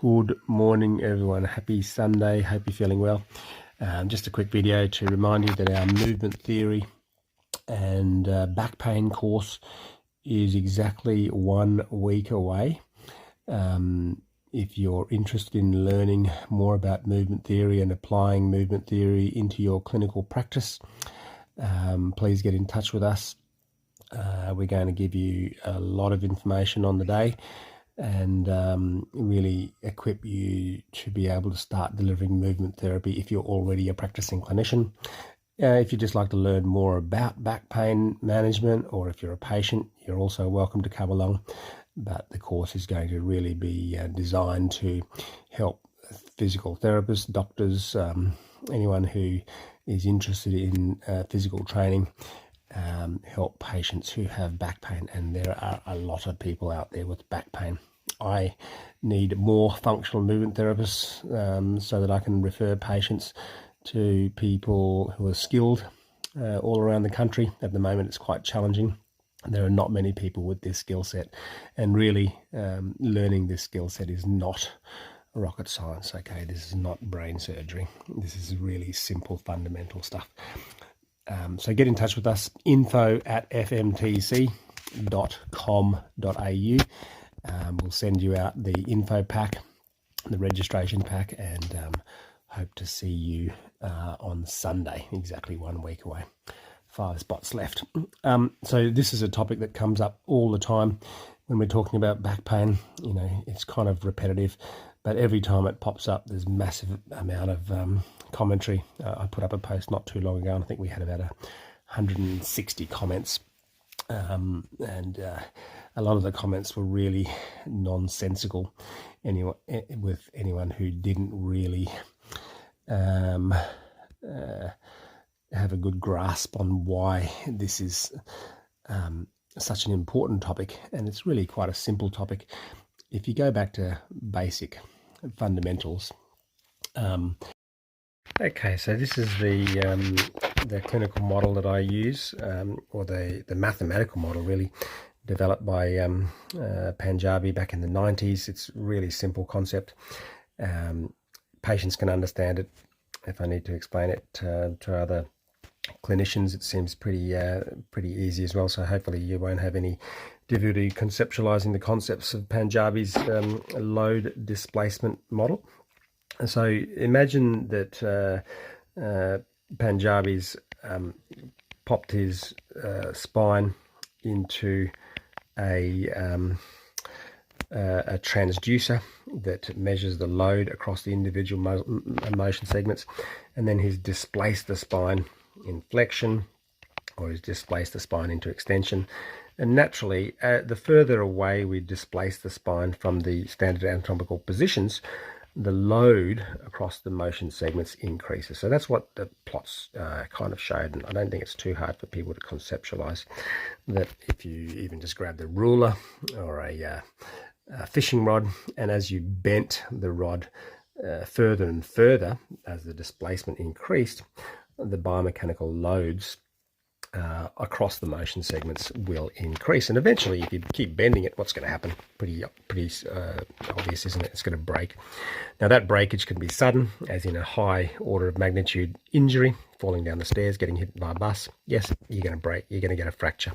Good morning, everyone. Happy Sunday. Hope you're feeling well. Just a quick video to remind you that our movement theory and back pain course is exactly 1 week away. If you're interested in learning more about movement theory and applying movement theory into your clinical practice, please get in touch with us. We're going to give you a lot of information on the day and really equip you to be able to start delivering movement therapy if you're already a practicing clinician. If you'd just like to learn more about back pain management, or if you're a patient, you're also welcome to come along. But the course is going to really be designed to help physical therapists, doctors, anyone who is interested in physical training, help patients who have back pain. And there are a lot of people out there with back pain. I need more functional movement therapists so that I can refer patients to people who are skilled all around the country. At the moment, it's quite challenging. There are not many people with this skill set, and really learning this skill set is not rocket science. Okay, this is not brain surgery. This is really simple fundamental stuff. So get in touch with us, info@fmtc.com.au. We'll send you out the info pack, the registration pack, and hope to see you on Sunday, exactly 1 week away. 5 spots left. So this is a topic that comes up all the time when we're talking about back pain. You know, it's kind of repetitive, but every time it pops up, there's massive amount of commentary. I put up a post not too long ago, and I think we had about 160 comments. And a lot of the comments were really nonsensical. With anyone who didn't really have a good grasp on why this is such an important topic. And it's really quite a simple topic. If you go back to basic fundamentals. Okay, so this is the clinical model that I use, or the mathematical model, really, developed by Panjabi back in the 90s. It's a really simple concept. Patients can understand it. If I need to explain it to other clinicians, it seems pretty easy as well. So hopefully you won't have any difficulty conceptualizing the concepts of Panjabi's load displacement model. So imagine that Panjabi's popped his spine into a transducer that measures the load across the individual motion segments, and then he's displaced the spine in flexion, or he's displaced the spine into extension. And naturally, the further away we displace the spine from the standard anatomical positions, the load across the motion segments increases. So that's what the plots kind of showed, and I don't think it's too hard for people to conceptualize that. If you even just grab the ruler or a fishing rod, and as you bent the rod further and further as the displacement increased, the biomechanical loads across the motion segments will increase. And eventually, if you keep bending it, what's going to happen? Pretty obvious, isn't it? It's going to break. Now, that breakage can be sudden, as in a high order of magnitude injury, falling down the stairs, getting hit by a bus. Yes, you're going to break. You're going to get a fracture.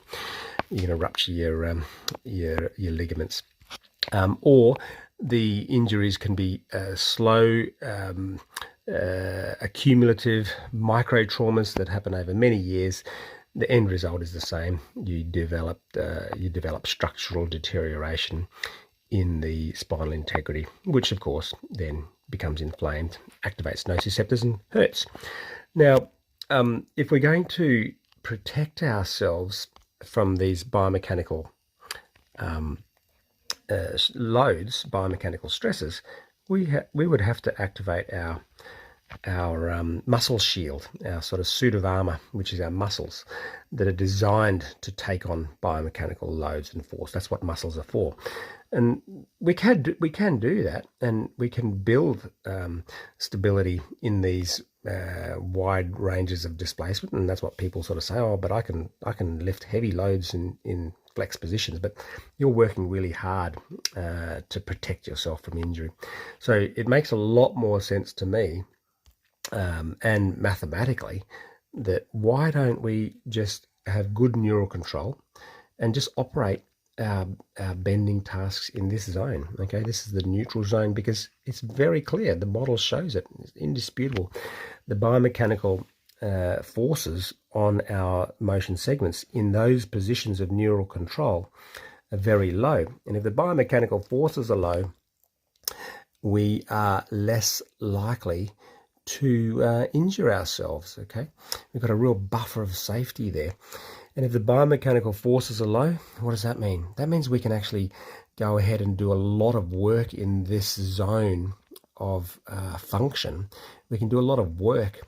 You're going to rupture your ligaments. Or the injuries can be slow, accumulative micro traumas that happen over many years. The end result is the same. You develop structural deterioration in the spinal integrity, which of course then becomes inflamed, activates nociceptors, and hurts. Now, if we're going to protect ourselves from these biomechanical loads, biomechanical stresses, we would have to activate our muscle shield, our sort of suit of armor, which is our muscles that are designed to take on biomechanical loads and force. That's what muscles are for. And we can do that, and we can build stability in these wide ranges of displacement. And that's what people sort of say, oh, but I can lift heavy loads in flex positions, but you're working really hard to protect yourself from injury. So it makes a lot more sense to me, and mathematically, that why don't we just have good neural control and just operate our bending tasks in this zone. Okay, this is the neutral zone, because it's very clear. The model shows it. It's indisputable. The biomechanical forces on our motion segments in those positions of neural control are very low. And if the biomechanical forces are low, we are less likely to injure ourselves. Okay, we've got a real buffer of safety there. And if the biomechanical forces are low, what does that mean? That means we can actually go ahead and do a lot of work in this zone of function. We can do a lot of work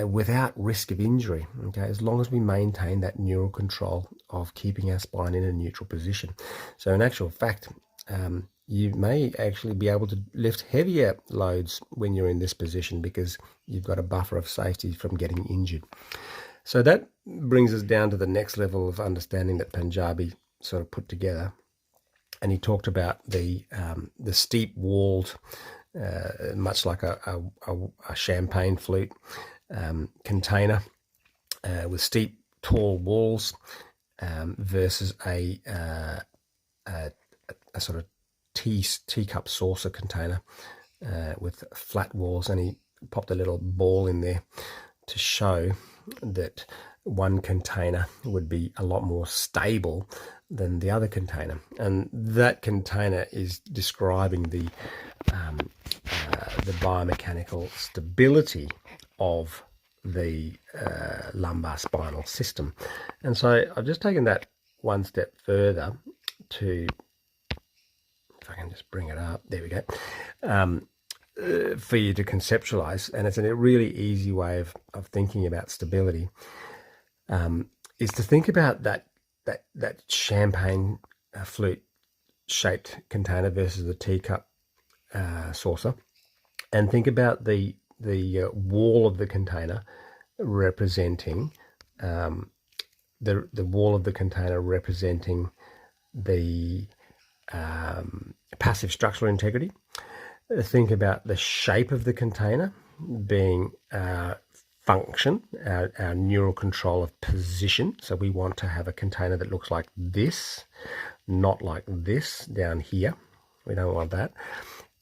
without risk of injury, okay, as long as we maintain that neural control of keeping our spine in a neutral position. So in actual fact, you may actually be able to lift heavier loads when you're in this position, because you've got a buffer of safety from getting injured. So that brings us down to the next level of understanding that Panjabi sort of put together. And he talked about the steep walled, much like a champagne flute container with steep, tall walls versus a sort of teacup saucer container with flat walls. And he popped a little ball in there to show that one container would be a lot more stable than the other container, and that container is describing the biomechanical stability of the lumbar spinal system. And so I've just taken that one step further to, if I can just bring it up, there we go, for you to conceptualize. And it's a really easy way of thinking about stability, is to think about that champagne flute shaped container versus the teacup saucer, and think about the wall of the container representing the wall of the container representing the passive structural integrity. Think about the shape of the container being function, our neural control of position. So we want to have a container that looks like this, not like this down here. We don't want that.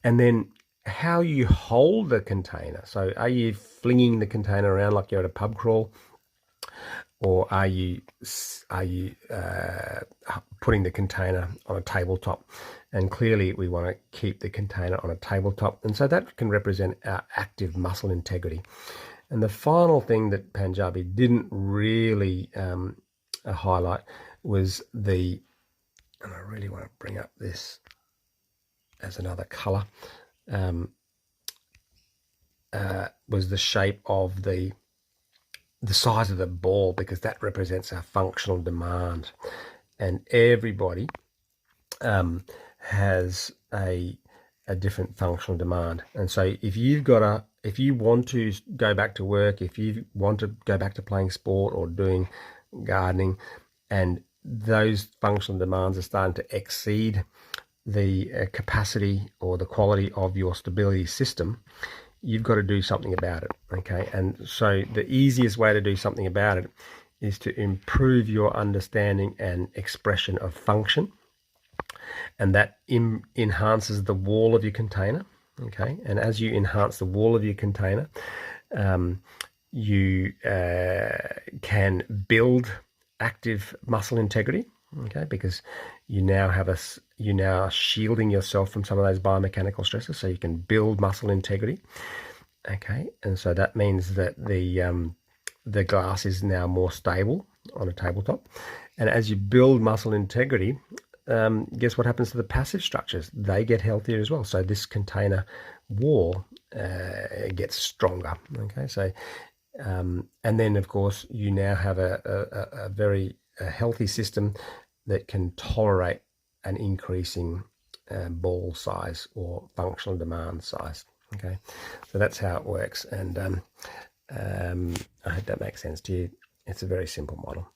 And then how you hold the container. So are you flinging the container around like you're at a pub crawl? Or are you putting the container on a tabletop? And clearly we want to keep the container on a tabletop. And so that can represent our active muscle integrity. And the final thing that Panjabi didn't really highlight was and I really want to bring up this as another color, was the shape of the size of the ball, because that represents our functional demand. And everybody has a different functional demand. And so if you want to go back to work, if you want to go back to playing sport or doing gardening, and those functional demands are starting to exceed the capacity or the quality of your stability system, you've got to do something about it, okay? And so the easiest way to do something about it is to improve your understanding and expression of function, and that enhances the wall of your container, okay? And as you enhance the wall of your container, you can build active muscle integrity, okay? Because you now are shielding yourself from some of those biomechanical stresses, so you can build muscle integrity, okay? And so that means that the glass is now more stable on a tabletop. And as you build muscle integrity, guess what happens to the passive structures? They get healthier as well. So this container wall gets stronger, okay? So and then of course you now have a very healthy system that can tolerate an increasing ball size or functional demand size, okay? So that's how it works. And I hope that makes sense to you. It's a very simple model.